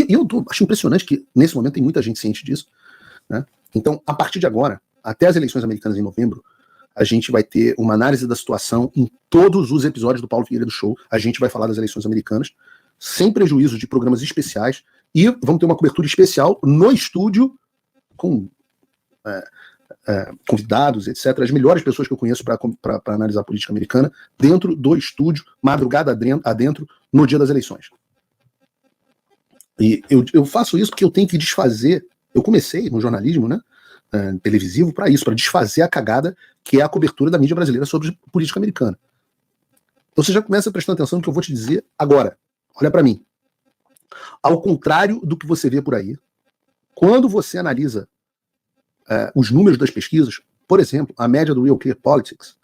E eu acho impressionante que, nesse momento, tem muita gente ciente disso, né? Então, a partir de agora, até as eleições americanas em novembro, a gente vai ter uma análise da situação em todos os episódios do Paulo Figueiredo Show. A gente vai falar das eleições americanas, sem prejuízo de programas especiais, e vamos ter uma cobertura especial no estúdio, com convidados, etc., as melhores pessoas que eu conheço para analisar a política americana, dentro do estúdio, madrugada adentro, no dia das eleições. E eu faço isso porque eu tenho que desfazer. Eu comecei no jornalismo, né, televisivo, para isso, para desfazer a cagada que é a cobertura da mídia brasileira sobre política americana. Então você já começa prestando atenção no que eu vou te dizer agora. Olha para mim. Ao contrário do que você vê por aí, quando você analisa os números das pesquisas, por exemplo, a média do Real Clear Politics,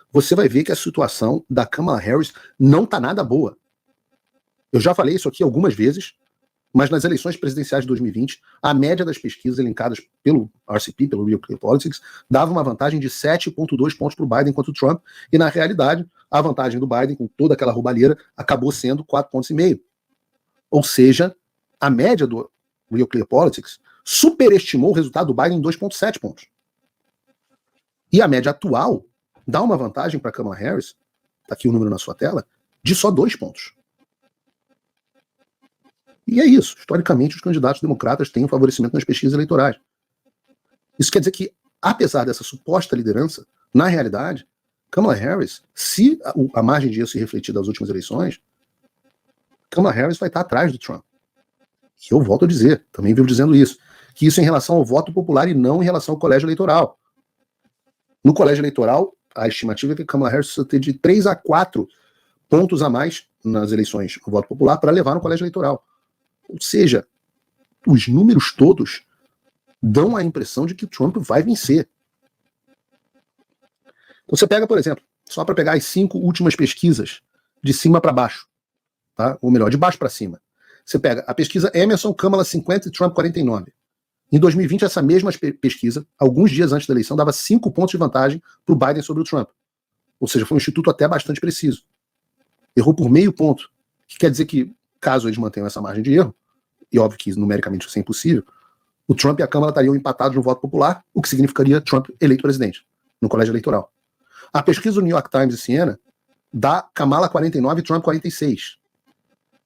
você vai ver que a situação da Kamala Harris não está nada boa. Eu já falei isso aqui algumas vezes, mas nas eleições presidenciais de 2020, a média das pesquisas elencadas pelo RCP, pelo Real Clear Politics, dava uma vantagem de 7,2 pontos para o Biden contra o Trump, e na realidade, a vantagem do Biden, com toda aquela roubalheira, acabou sendo 4,5 pontos. Ou seja, a média do Real Clear Politics superestimou o resultado do Biden em 2,7 pontos. E a média atual dá uma vantagem para Kamala Harris, está aqui o número na sua tela, de só 2 pontos. E é isso. Historicamente, os candidatos democratas têm um favorecimento nas pesquisas eleitorais. Isso quer dizer que, apesar dessa suposta liderança, na realidade, Kamala Harris, se a margem de erro se refletir das últimas eleições, Kamala Harris vai estar atrás do Trump. E eu volto a dizer, também vivo dizendo isso, que isso é em relação ao voto popular e não em relação ao colégio eleitoral. No colégio eleitoral, a estimativa é que Kamala Harris precisa ter de 3 a 4 pontos a mais nas eleições no voto popular para levar no colégio eleitoral. Ou seja, os números todos dão a impressão de que o Trump vai vencer. Então você pega, por exemplo, só para pegar as 5 últimas pesquisas de cima para baixo, tá? Ou melhor, de baixo para cima. Você pega a pesquisa Emerson, Kamala 50 e Trump 49. Em 2020, essa mesma pesquisa, alguns dias antes da eleição, dava 5 pontos de vantagem para o Biden sobre o Trump. Ou seja, foi um instituto até bastante preciso. Errou por meio ponto, que quer dizer que, caso eles mantenham essa margem de erro, e óbvio que numericamente isso é impossível, o Trump e a Câmara estariam empatados no voto popular, o que significaria Trump eleito presidente, no colégio eleitoral. A pesquisa do New York Times e Siena dá Kamala 49 e Trump 46.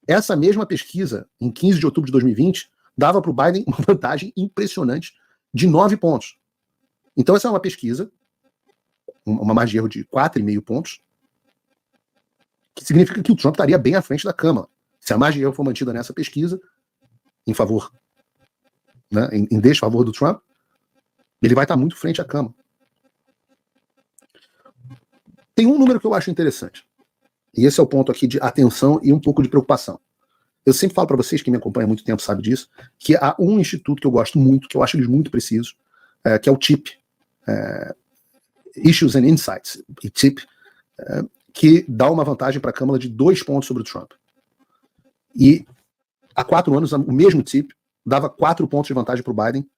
Essa mesma pesquisa, em 15 de outubro de 2020, dava para o Biden uma vantagem impressionante de 9 pontos. Então essa é uma pesquisa, uma margem de erro de 4,5 pontos, que significa que o Trump estaria bem à frente da Câmara. Se a margem de erro for mantida nessa pesquisa, em favor, né, em desfavor do Trump, ele vai estar muito frente à Câmara. Tem um número que eu acho interessante, e esse é o ponto aqui de atenção e um pouco de preocupação. Eu sempre falo para vocês, quem me acompanha há muito tempo sabe disso, que há um instituto que eu gosto muito, que eu acho eles muito precisos, que é o TIP, Issues and Insights, TIP, que dá uma vantagem para a Câmara de 2 pontos sobre o Trump. E há 4 anos, o mesmo TIP dava 4 pontos de vantagem para o Biden,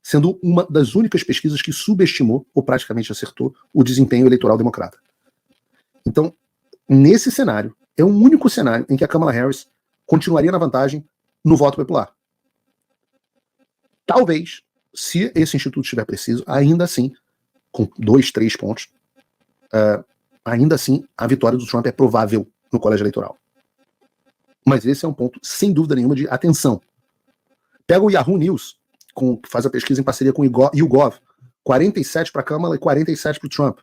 sendo uma das únicas pesquisas que subestimou, ou praticamente acertou, o desempenho eleitoral democrata. Então, nesse cenário, é o único cenário em que a Kamala Harris continuaria na vantagem no voto popular. Talvez, se esse instituto estiver preciso, ainda assim, com 2, 3 pontos, ainda assim, a vitória do Trump é provável no colégio eleitoral. Mas esse é um ponto, sem dúvida nenhuma, de atenção. Pega o Yahoo News, que faz a pesquisa em parceria com o YouGov, 47 para a Kamala e 47 para o Trump.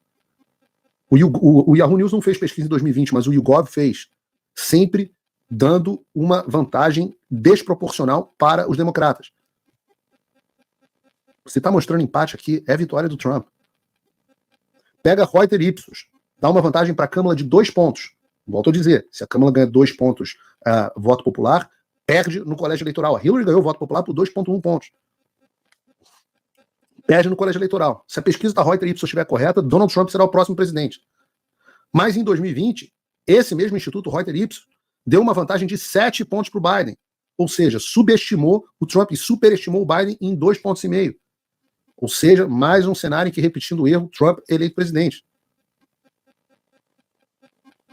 O Yahoo News não fez pesquisa em 2020, mas o YouGov fez, sempre dando uma vantagem desproporcional para os democratas. Você está mostrando empate aqui, é vitória do Trump. Pega Reuters e Ipsos, dá uma vantagem para a Câmara de 2 pontos. Volto a dizer, se a Câmara ganha 2 pontos voto popular, perde no colégio eleitoral. A Hillary ganhou o voto popular por 2,1 pontos. Perde no colégio eleitoral. Se a pesquisa da Reuters e Ipsos estiver correta, Donald Trump será o próximo presidente. Mas em 2020, esse mesmo instituto, Reuters e Ipsos, deu uma vantagem de 7 pontos para o Biden. Ou seja, subestimou o Trump e superestimou o Biden em 2,5 pontos. Ou seja, mais um cenário em que, repetindo o erro, Trump eleito presidente.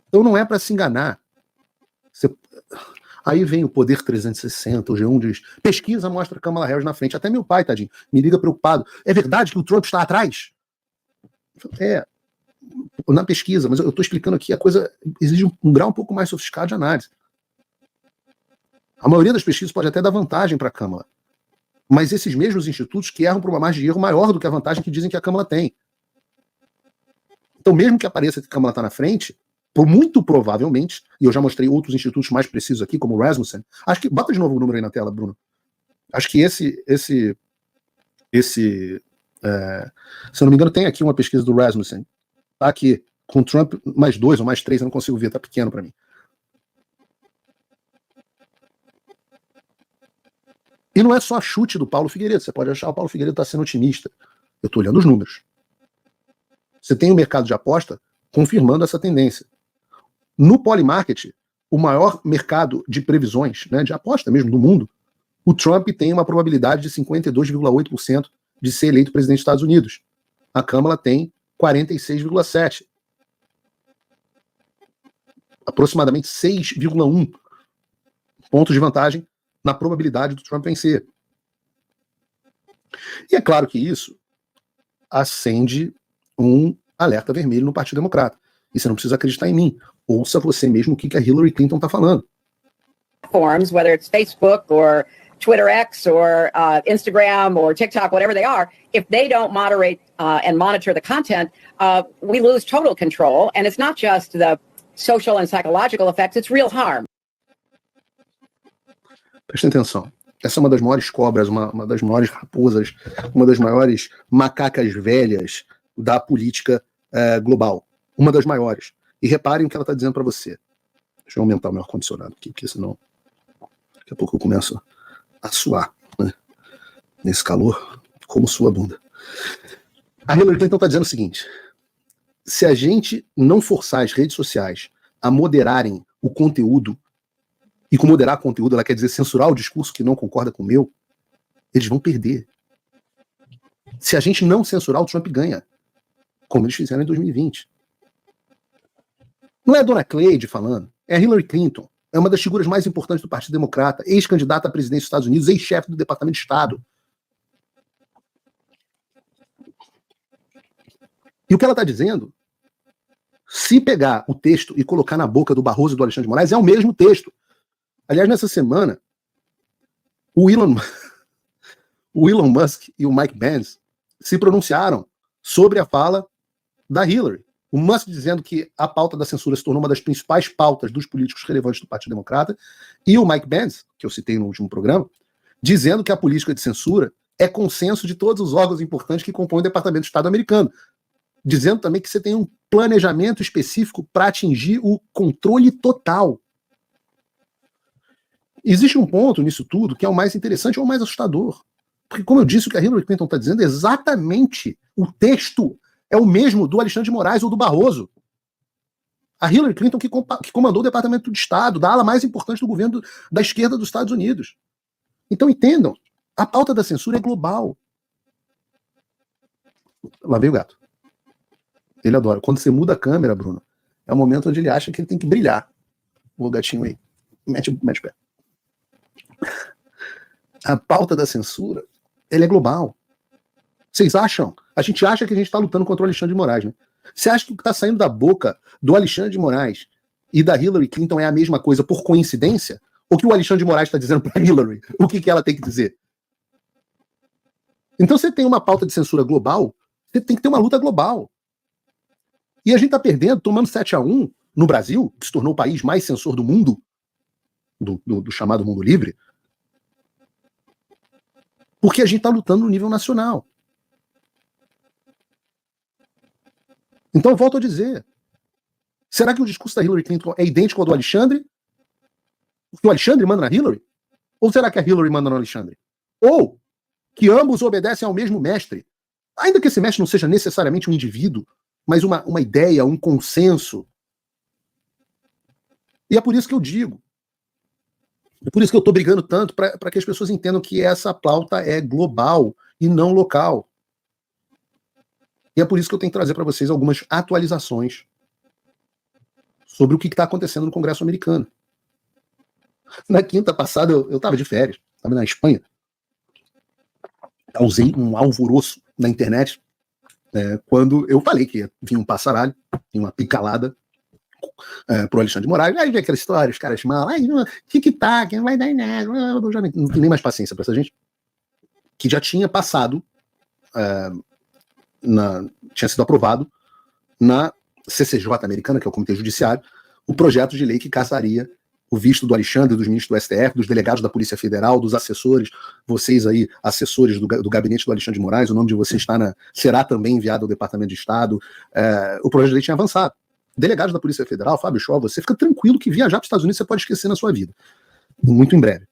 Então não é para se enganar. Aí vem o Poder 360, o G1 diz, pesquisa mostra Kamala Harris na frente. Até meu pai, tadinho, me liga preocupado. É verdade que o Trump está atrás? Na pesquisa, mas eu estou explicando aqui, a coisa exige um grau um pouco mais sofisticado de análise. A maioria das pesquisas pode até dar vantagem para a Kamala, mas esses mesmos institutos que erram por uma margem de erro maior do que a vantagem que dizem que a Kamala tem. Então, mesmo que apareça que a Kamala está na frente, muito provavelmente, e eu já mostrei outros institutos mais precisos aqui, como o Rasmussen, acho que, bota de novo o número aí na tela, Bruno, acho que se eu não me engano, tem aqui uma pesquisa do Rasmussen, tá aqui, com Trump mais 2 ou mais 3, eu não consigo ver, tá pequeno para mim. E não é só chute do Paulo Figueiredo, você pode achar que o Paulo Figueiredo está sendo otimista. Eu estou olhando os números. Você tem o mercado de aposta confirmando essa tendência. No Polymarket, o maior mercado de previsões, né, de aposta mesmo do mundo, o Trump tem uma probabilidade de 52,8% de ser eleito presidente dos Estados Unidos. A Kamala tem 46,7%. Aproximadamente 6,1 pontos de vantagem na probabilidade do Trump vencer. E é claro que isso acende um alerta vermelho no Partido Democrata. E você não precisa acreditar em mim. Ouça você mesmo o que a Hillary Clinton está falando. Forms, whether it's Facebook or Twitter X or Instagram or TikTok, whatever they are, if they don't moderate and monitor the content, we lose total control. And it's not just the social and psychological effects, it's real harm. Prestem atenção. Essa é uma das maiores cobras, uma das maiores raposas, uma das maiores macacas velhas da política global. Uma das maiores. E reparem o que ela está dizendo para você. Deixa eu aumentar o meu ar-condicionado aqui, porque senão daqui a pouco eu começo a suar, né? Nesse calor, como sua bunda. A Hillary Clinton está dizendo o seguinte: se a gente não forçar as redes sociais a moderarem o conteúdo, e com moderar conteúdo ela quer dizer censurar o discurso que não concorda com o meu, eles vão perder. Se a gente não censurar, o Trump ganha, como eles fizeram em 2020. Não é a dona Cleide falando, é a Hillary Clinton. É uma das figuras mais importantes do Partido Democrata, ex-candidata à presidência dos Estados Unidos, ex-chefe do Departamento de Estado. E o que ela está dizendo, se pegar o texto e colocar na boca do Barroso e do Alexandre de Moraes, é o mesmo texto. Aliás, nessa semana, o Elon Musk e o Mike Pence se pronunciaram sobre a fala da Hillary. O Musk dizendo que a pauta da censura se tornou uma das principais pautas dos políticos relevantes do Partido Democrata, e o Mike Pence, que eu citei no último programa, dizendo que a política de censura é consenso de todos os órgãos importantes que compõem o Departamento de Estado americano. Dizendo também que você tem um planejamento específico para atingir o controle total. Existe um ponto nisso tudo que é o mais interessante ou o mais assustador. Porque, como eu disse, o que a Hillary Clinton está dizendo é exatamente o texto é o mesmo do Alexandre de Moraes ou do Barroso. A Hillary Clinton que comandou o Departamento de Estado, da ala mais importante do governo da esquerda dos Estados Unidos. Então entendam, a pauta da censura é global. Lá veio o gato. Ele adora. Quando você muda a câmera, Bruno, é o momento onde ele acha que ele tem que brilhar. O gatinho aí. Mete o pé. A pauta da censura, ela é global. Vocês acham? A gente acha que a gente está lutando contra o Alexandre de Moraes, né? Você acha que o que está saindo da boca do Alexandre de Moraes e da Hillary Clinton é a mesma coisa por coincidência? Ou que o Alexandre de Moraes está dizendo para a Hillary o que ela tem que dizer? Então você tem uma pauta de censura global, você tem que ter uma luta global. E a gente está perdendo, tomando 7-1 no Brasil, que se tornou o país mais censor do mundo, do chamado mundo livre, porque a gente está lutando no nível nacional. Então eu volto a dizer, será que o discurso da Hillary Clinton é idêntico ao do Alexandre? Porque o Alexandre manda na Hillary? Ou será que a Hillary manda no Alexandre? Ou que ambos obedecem ao mesmo mestre, ainda que esse mestre não seja necessariamente um indivíduo, mas uma ideia, um consenso. E é por isso que eu digo, é por isso que eu estou brigando tanto para que as pessoas entendam que essa pauta é global e não local. E é por isso que eu tenho que trazer para vocês algumas atualizações sobre o que está acontecendo no Congresso americano. Na quinta passada, eu estava de férias, estava na Espanha. Causei um alvoroço na internet quando eu falei que vinha um passaralho, vinha uma picalada pro Alexandre de Moraes. Aí vem aquela história, os caras malam, tic-tac, não vai dar em nada. Eu já não tenho nem mais paciência para essa gente. Que já tinha passado, tinha sido aprovado na CCJ americana, que é o Comitê Judiciário, o projeto de lei que caçaria o visto do Alexandre, dos ministros do STF, dos delegados da Polícia Federal, dos assessores, vocês aí, assessores do gabinete do Alexandre de Moraes, o nome de vocês será também enviado ao Departamento de Estado. O projeto de lei tinha avançado. Delegados da Polícia Federal, Fábio Scholl, você fica tranquilo que viajar para os Estados Unidos você pode esquecer na sua vida. Muito em breve.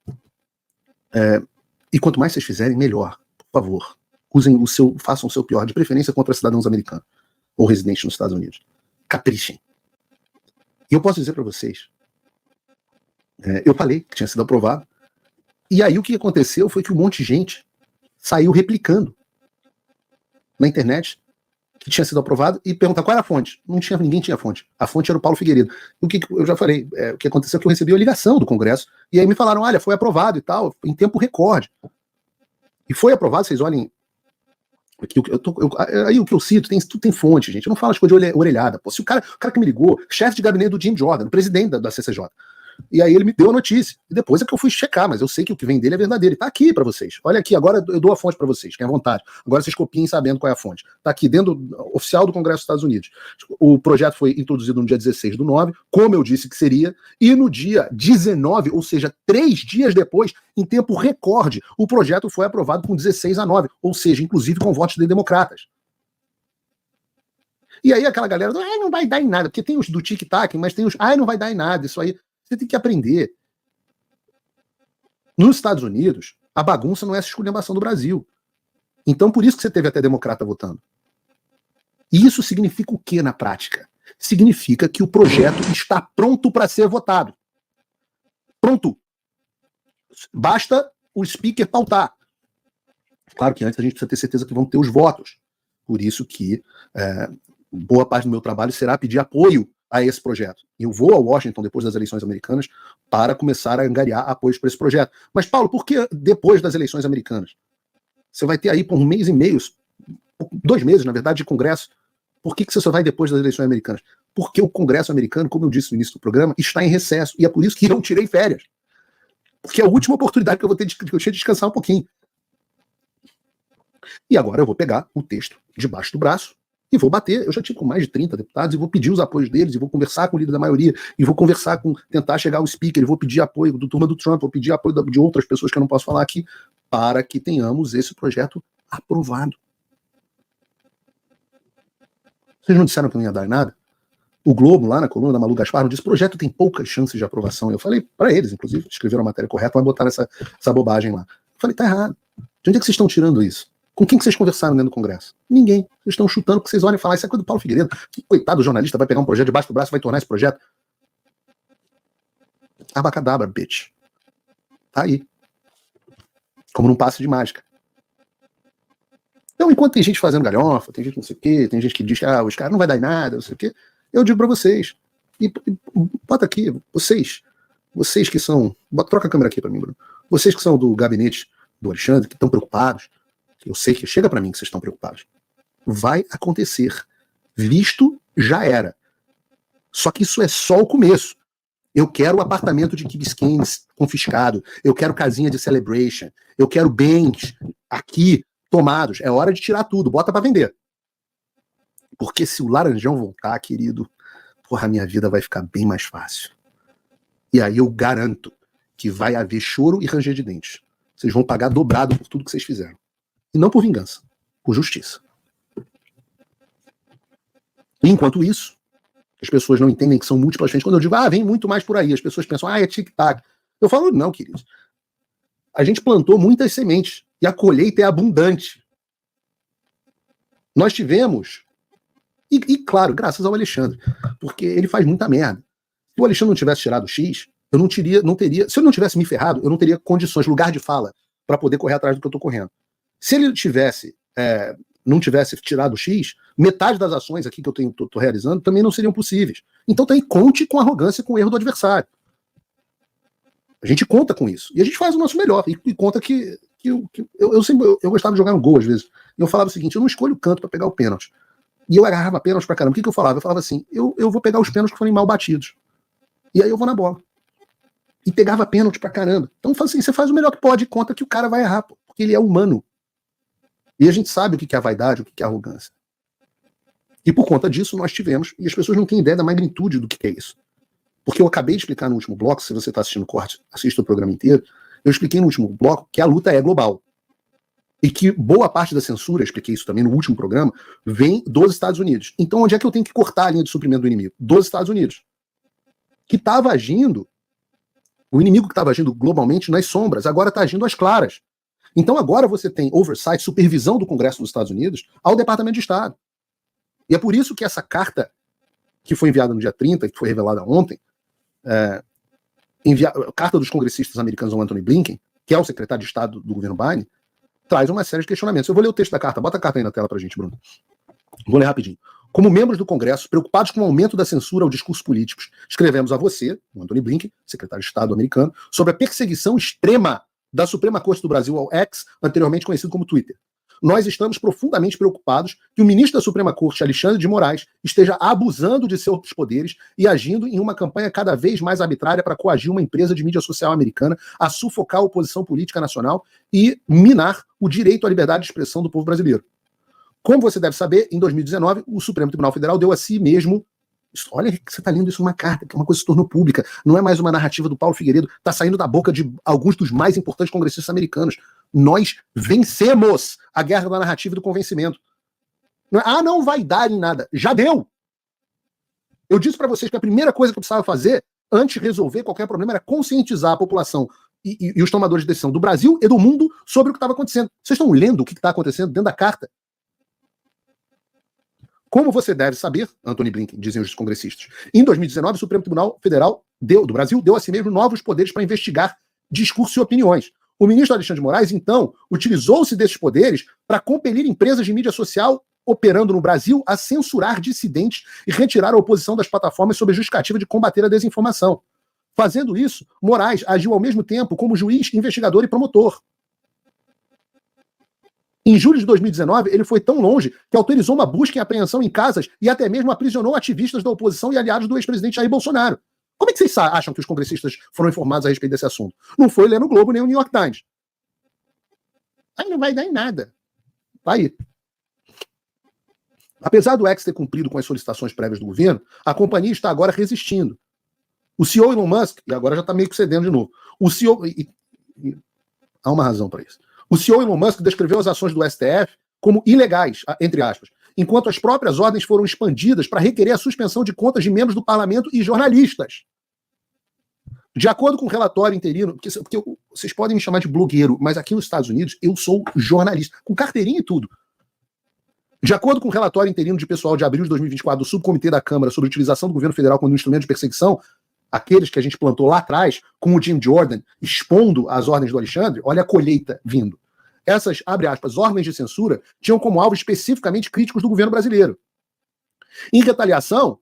E quanto mais vocês fizerem, melhor. Por favor, façam o seu pior, de preferência contra cidadãos americanos ou residentes nos Estados Unidos. Caprichem. E eu posso dizer para vocês, eu falei que tinha sido aprovado, e aí o que aconteceu foi que um monte de gente saiu replicando na internet que tinha sido aprovado e perguntar qual era a fonte. Ninguém tinha fonte. A fonte era o Paulo Figueiredo. O que eu já falei, o que aconteceu é que eu recebi a ligação do Congresso, e aí me falaram, olha, foi aprovado e tal, em tempo recorde. E foi aprovado, vocês olhem, aí o que eu cito, tudo tem fonte, gente. Eu não falo as coisas de orelhada. Pô, se o cara que me ligou, chefe de gabinete do Jim Jordan, presidente da CCJ, e aí ele me deu a notícia. E depois é que eu fui checar, mas eu sei que o que vem dele é verdadeiro. E tá aqui para vocês. Olha aqui, agora eu dou a fonte para vocês, que é à vontade. Agora vocês copiem sabendo qual é a fonte. Tá aqui, dentro oficial do Congresso dos Estados Unidos. O projeto foi introduzido no dia 16/9, como eu disse que seria, e no dia 19, ou seja, 3 dias depois, em tempo recorde, o projeto foi aprovado com 16-9, ou seja, inclusive com votos de democratas. E aí aquela galera, não vai dar em nada, porque tem os do tic-tac, mas tem os, não vai dar em nada, isso aí. Você tem que aprender. Nos Estados Unidos, a bagunça não é essa esculhambação do Brasil. Então, por isso que você teve até democrata votando. E isso significa o que na prática? Significa que o projeto está pronto para ser votado. Pronto. Basta o speaker pautar. Claro que antes a gente precisa ter certeza que vão ter os votos. Por isso que boa parte do meu trabalho será pedir apoio a esse projeto. Eu vou a Washington depois das eleições americanas para começar a angariar apoios para esse projeto. Mas, Paulo, por que depois das eleições americanas? Você vai ter aí por 1 mês e meio, 2 meses, na verdade, de Congresso. Por que você só vai depois das eleições americanas? Porque o Congresso americano, como eu disse no início do programa, está em recesso. E é por isso que eu tirei férias. Porque é a última oportunidade que eu tinha de descansar um pouquinho. E agora eu vou pegar o texto debaixo do braço e vou bater. Eu já tive com mais de 30 deputados e vou pedir os apoios deles, e vou conversar com o líder da maioria, e vou conversar tentar chegar ao speaker, e vou pedir apoio do turma do Trump, vou pedir apoio de outras pessoas que eu não posso falar aqui, para que tenhamos esse projeto aprovado. Vocês não disseram que não ia dar nada? O Globo, lá na coluna da Malu Gaspar, disse: o projeto tem poucas chances de aprovação. Eu falei para eles, inclusive, escreveram a matéria correta, vai botar essa bobagem lá. Eu falei: tá errado. De onde é que vocês estão tirando isso? Com quem que vocês conversaram dentro do Congresso? Ninguém. Vocês estão chutando porque vocês olham e falam: isso é coisa do Paulo Figueiredo. Que coitado do jornalista, vai pegar um projeto debaixo do braço e vai tornar esse projeto. Abacadabra, bitch. Tá aí. Como num passe de mágica. Então, enquanto tem gente fazendo galhofa, tem gente não sei o quê, tem gente que diz que os caras não vai dar em nada, não sei o quê, eu digo pra vocês, e bota aqui, vocês que são, troca a câmera aqui pra mim, Bruno, vocês que são do gabinete do Alexandre, que estão preocupados, eu sei que chega pra mim que vocês estão preocupados, vai acontecer, visto já era, só que isso é só o começo. Eu quero o apartamento de Key Biscayne confiscado, eu quero casinha de Celebration, eu quero bens aqui tomados, é hora de tirar tudo, bota pra vender. Porque se o Laranjão voltar, querido, porra, a minha vida vai ficar bem mais fácil. E aí eu garanto que vai haver choro e ranger de dentes. Vocês vão pagar dobrado por tudo que vocês fizeram. E não por vingança, por justiça. E enquanto isso, as pessoas não entendem que são múltiplas frentes. Quando eu digo, vem muito mais por aí, as pessoas pensam, é tic-tac. Eu falo, não, queridos. A gente plantou muitas sementes e a colheita é abundante. Nós tivemos... E claro, graças ao Alexandre, porque ele faz muita merda. Se o Alexandre não tivesse tirado o X, eu não teria, se ele não tivesse me ferrado, eu não teria condições, lugar de fala, para poder correr atrás do que eu tô correndo. Se ele não tivesse tirado o X, metade das ações aqui que eu tô realizando também não seriam possíveis. Então também conte com a arrogância e com o erro do adversário. A gente conta com isso. E a gente faz o nosso melhor. E conta que eu gostava de jogar no gol, às vezes. E eu falava o seguinte, eu não escolho o canto para pegar o pênalti. E eu agarrava pênalti pra caramba. O que eu falava? Eu falava assim, eu vou pegar os pênaltis que forem mal batidos. E aí eu vou na bola. E pegava pênalti pra caramba. Então assim, você faz o melhor que pode e conta que o cara vai errar, porque ele é humano. E a gente sabe o que é a vaidade, o que é a arrogância. E por conta disso nós tivemos, e as pessoas não têm ideia da magnitude do que é isso. Porque eu acabei de explicar no último bloco, se você está assistindo o corte, assista o programa inteiro, eu expliquei no último bloco que a luta é global. E que boa parte da censura, expliquei isso também no último programa, vem dos Estados Unidos. Então onde é que eu tenho que cortar a linha de suprimento do inimigo? Dos Estados Unidos. Que estava agindo, o inimigo que estava agindo globalmente nas sombras, agora está agindo às claras. Então agora você tem oversight, supervisão do Congresso dos Estados Unidos ao Departamento de Estado. E é por isso que essa carta, que foi enviada no dia 30, que foi revelada ontem, carta dos congressistas americanos ao Anthony Blinken, que é o secretário de Estado do governo Biden, traz uma série de questionamentos. Eu vou ler o texto da carta. Bota a carta aí na tela pra gente, Bruno. Vou ler rapidinho. Como membros do Congresso, preocupados com o aumento da censura ao discurso políticos, escrevemos a você, o Anthony Blinken, secretário de Estado americano, sobre a perseguição extrema da Suprema Corte do Brasil ao X, anteriormente conhecido como Twitter. Nós estamos profundamente preocupados que o ministro da Suprema Corte, Alexandre de Moraes, esteja abusando de seus poderes e agindo em uma campanha cada vez mais arbitrária para coagir uma empresa de mídia social americana a sufocar a oposição política nacional e minar o direito à liberdade de expressão do povo brasileiro. Como você deve saber, em 2019, o Supremo Tribunal Federal deu a si mesmo... Olha que você está lendo isso numa carta, que é uma coisa que se tornou pública. Não é mais uma narrativa do Paulo Figueiredo, está saindo da boca de alguns dos mais importantes congressistas americanos. Nós vencemos a guerra da narrativa e do convencimento. Não vai dar em nada. Já deu. Eu disse para vocês que a primeira coisa que eu precisava fazer, antes de resolver qualquer problema, era conscientizar a população e os tomadores de decisão do Brasil e do mundo sobre o que estava acontecendo. Vocês estão lendo o que está acontecendo dentro da carta? Como você deve saber, Anthony Blinken, dizem os congressistas, em 2019 o Supremo Tribunal Federal do Brasil deu a si mesmo novos poderes para investigar discursos e opiniões. O ministro Alexandre de Moraes, então, utilizou-se desses poderes para compelir empresas de mídia social operando no Brasil a censurar dissidentes e retirar a oposição das plataformas sob a justificativa de combater a desinformação. Fazendo isso, Moraes agiu ao mesmo tempo como juiz, investigador e promotor. Em julho de 2019, ele foi tão longe que autorizou uma busca e apreensão em casas e até mesmo aprisionou ativistas da oposição e aliados do ex-presidente Jair Bolsonaro. Como é que vocês acham que os congressistas foram informados a respeito desse assunto? Não foi ler no Globo nem o New York Times. Aí não vai dar em nada. Tá aí. Apesar do X ter cumprido com as solicitações prévias do governo, a companhia está agora resistindo. O CEO Elon Musk, e agora já está meio que cedendo de novo, o CEO... há uma razão para isso. O CEO Elon Musk descreveu as ações do STF como ilegais, entre aspas, enquanto as próprias ordens foram expandidas para requerer a suspensão de contas de membros do parlamento e jornalistas. De acordo com o relatório interino, porque vocês podem me chamar de blogueiro, mas aqui nos Estados Unidos eu sou jornalista, com carteirinha e tudo. De acordo com o relatório interino de pessoal de abril de 2024 do Subcomitê da Câmara sobre a utilização do governo federal como instrumento de perseguição, aqueles que a gente plantou lá atrás, com o Jim Jordan expondo as ordens do Alexandre, olha a colheita vindo. Essas, abre aspas, ordens de censura tinham como alvo especificamente críticos do governo brasileiro. Em retaliação,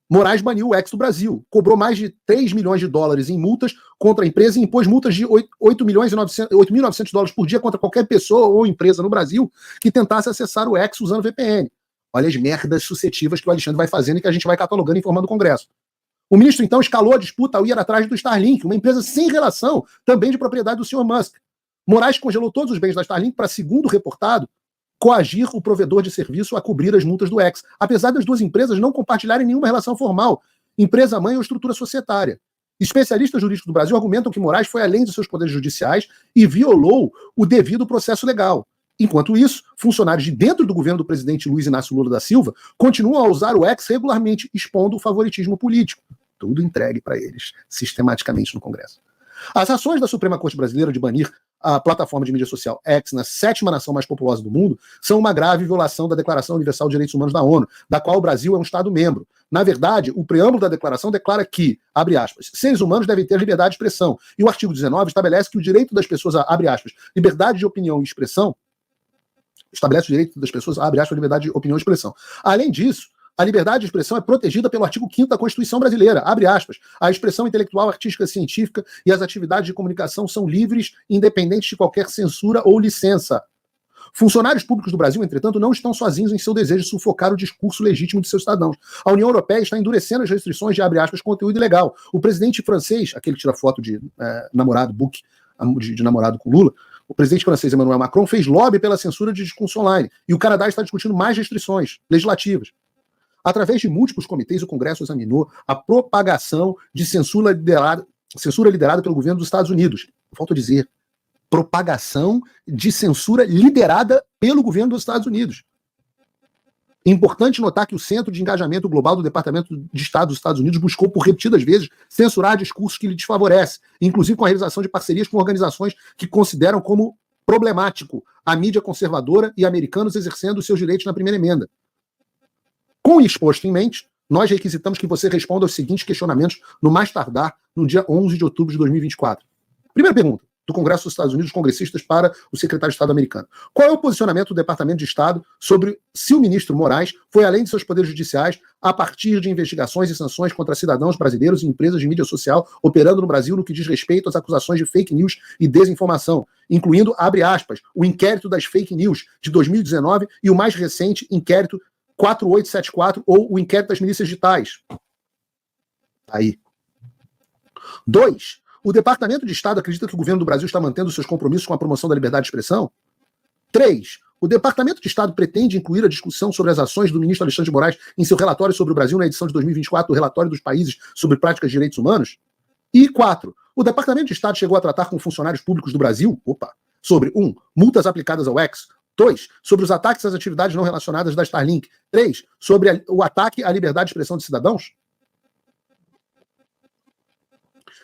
Moraes baniu o X do Brasil, cobrou mais de 3 milhões de dólares em multas contra a empresa e impôs multas de 8.900 dólares por dia contra qualquer pessoa ou empresa no Brasil que tentasse acessar o X usando VPN. Olha as merdas suscetivas que o Alexandre vai fazendo e que a gente vai catalogando e informando o Congresso. O ministro, então, escalou a disputa ao ir atrás do Starlink, uma empresa sem relação, também de propriedade do senhor Musk. Moraes congelou todos os bens da Starlink para, segundo reportado, coagir o provedor de serviço a cobrir as multas do X, apesar das duas empresas não compartilharem nenhuma relação formal, empresa-mãe ou estrutura societária. Especialistas jurídicos do Brasil argumentam que Moraes foi além de seus poderes judiciais e violou o devido processo legal. Enquanto isso, funcionários de dentro do governo do presidente Luiz Inácio Lula da Silva continuam a usar o X regularmente, expondo o favoritismo político. Tudo entregue para eles, sistematicamente no Congresso. As ações da Suprema Corte Brasileira de banir a plataforma de mídia social X na 7ª nação mais populosa do mundo são uma grave violação da Declaração Universal de Direitos Humanos da ONU, da qual o Brasil é um Estado-membro. Na verdade, o preâmbulo da declaração declara que, abre aspas, seres humanos devem ter liberdade de expressão. E o artigo 19 estabelece que o direito das pessoas a, abre aspas, liberdade de opinião e expressão, estabelece o direito das pessoas a, abre aspas, liberdade de opinião e expressão. Além disso, A liberdade de expressão é protegida pelo artigo 5º da Constituição Brasileira. Abre aspas. A expressão intelectual, artística, científica e as atividades de comunicação são livres, independentes de qualquer censura ou licença. Funcionários públicos do Brasil, entretanto, não estão sozinhos em seu desejo de sufocar o discurso legítimo de seus cidadãos. A União Europeia está endurecendo as restrições de, abre aspas, conteúdo ilegal. O presidente francês, aquele que tira foto de namorado, de namorado com Lula, o presidente francês Emmanuel Macron fez lobby pela censura de discurso online. E o Canadá está discutindo mais restrições legislativas. Através de múltiplos comitês, o Congresso examinou a propagação de censura liderada pelo governo dos Estados Unidos. Falta dizer, propagação de censura liderada pelo governo dos Estados Unidos. É importante notar que o Centro de Engajamento Global do Departamento de Estado dos Estados Unidos buscou por repetidas vezes censurar discursos que lhe desfavorecem, inclusive com a realização de parcerias com organizações que consideram como problemático a mídia conservadora e americanos exercendo os seus direitos na primeira emenda. Com o exposto em mente, nós requisitamos que você responda aos seguintes questionamentos no mais tardar no dia 11 de outubro de 2024. Primeira pergunta, do Congresso dos Estados Unidos, congressistas para o secretário de Estado americano. Qual é o posicionamento do Departamento de Estado sobre se o ministro Moraes foi além de seus poderes judiciais a partir de investigações e sanções contra cidadãos brasileiros e empresas de mídia social operando no Brasil no que diz respeito às acusações de fake news e desinformação, incluindo, abre aspas, o inquérito das fake news de 2019 e o mais recente inquérito 4874 ou o inquérito das milícias digitais. Aí. 2. O Departamento de Estado acredita que o governo do Brasil está mantendo seus compromissos com a promoção da liberdade de expressão? 3. O Departamento de Estado pretende incluir a discussão sobre as ações do ministro Alexandre de Moraes em seu relatório sobre o Brasil na edição de 2024 do Relatório dos Países sobre Práticas de Direitos Humanos? E 4. O Departamento de Estado chegou a tratar com funcionários públicos do Brasil sobre 1. Multas aplicadas ao X. 2. Sobre os ataques às atividades não relacionadas da Starlink. 3. Sobre o ataque à liberdade de expressão de cidadãos?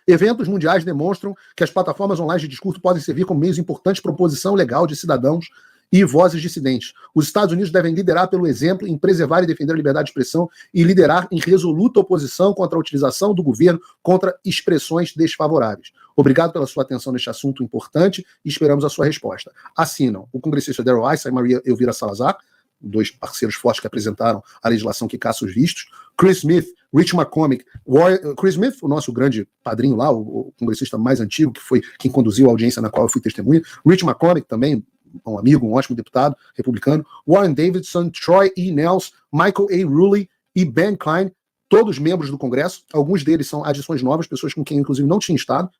Eventos mundiais demonstram que as plataformas online de discurso podem servir como meios importantes de proposição legal de cidadãos e vozes dissidentes. Os Estados Unidos devem liderar pelo exemplo em preservar e defender a liberdade de expressão e liderar em resoluta oposição contra a utilização do governo contra expressões desfavoráveis. Obrigado pela sua atenção neste assunto importante e esperamos a sua resposta. Assinam o congressista Darrell Issa e Maria Elvira Salazar, dois parceiros fortes que apresentaram a legislação que caça os vistos, Chris Smith, Rich McCormick, Chris Smith, o nosso grande padrinho lá, o congressista mais antigo, que foi quem conduziu a audiência na qual eu fui testemunha, Rich McCormick também, um amigo, um ótimo deputado republicano, Warren Davidson, Troy E. Nels, Michael A. Ruley e Ben Klein, todos membros do Congresso, alguns deles são adições novas, pessoas com quem inclusive não tinha estado,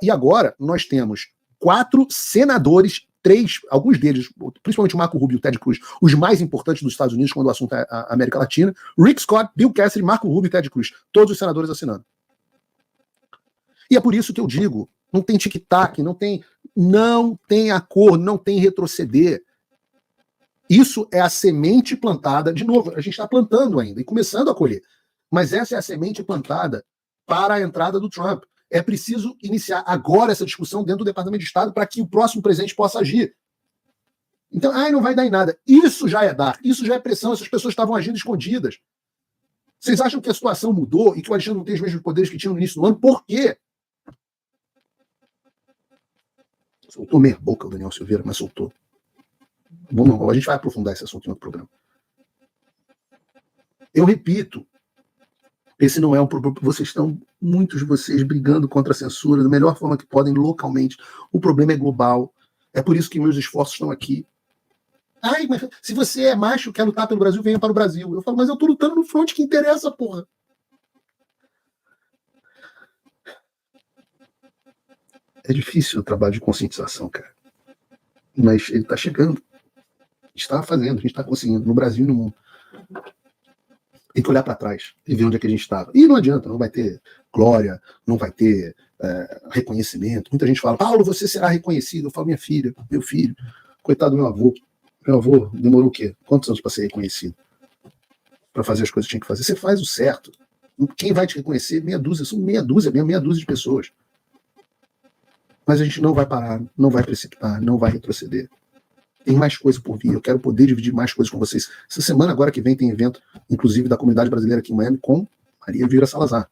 e agora nós temos 4 senadores, 3, alguns deles, principalmente o Marco Rubio e o Ted Cruz, os mais importantes dos Estados Unidos quando o assunto é a América Latina, Rick Scott, Bill Cassidy, Marco Rubio e Ted Cruz, todos os senadores assinando. E é por isso que eu digo, não tem tic-tac, não tem acordo, não tem retroceder. Isso é a semente plantada, de novo, a gente está plantando ainda e começando a colher, mas essa é a semente plantada para a entrada do Trump. É preciso iniciar agora essa discussão dentro do Departamento de Estado para que o próximo presidente possa agir. Então, não vai dar em nada. Isso já é dar, isso já é pressão, essas pessoas estavam agindo escondidas. Vocês acham que a situação mudou e que o Alexandre não tem os mesmos poderes que tinha no início do ano? Por quê? Soltou meia boca o Daniel Silveira, mas soltou. Bom, a gente vai aprofundar esse assunto em outro programa. Eu repito, esse não é um problema. Vocês estão, muitos de vocês, brigando contra a censura da melhor forma que podem localmente. O problema é global. É por isso que meus esforços estão aqui. Mas se você é macho e quer lutar pelo Brasil, venha para o Brasil. Eu falo, mas eu tô lutando no front que interessa, porra. É difícil o trabalho de conscientização, cara. Mas ele tá chegando. A gente está fazendo, a gente está conseguindo, no Brasil e no mundo. Tem que olhar para trás e ver onde é que a gente estava. E não adianta, não vai ter glória, não vai ter reconhecimento. Muita gente fala, Paulo, você será reconhecido. Eu falo, minha filha, meu filho, coitado do meu avô. Meu avô demorou o quê? Quantos anos para ser reconhecido? Para fazer as coisas que tinha que fazer. Você faz o certo. Quem vai te reconhecer? Meia dúzia. São meia dúzia de pessoas. Mas a gente não vai parar, não vai precipitar, não vai retroceder. Tem mais coisa por vir, eu quero poder dividir mais coisas com vocês. Essa semana, agora que vem, tem evento, inclusive da comunidade brasileira aqui em Miami, com Maria Elvira Salazar.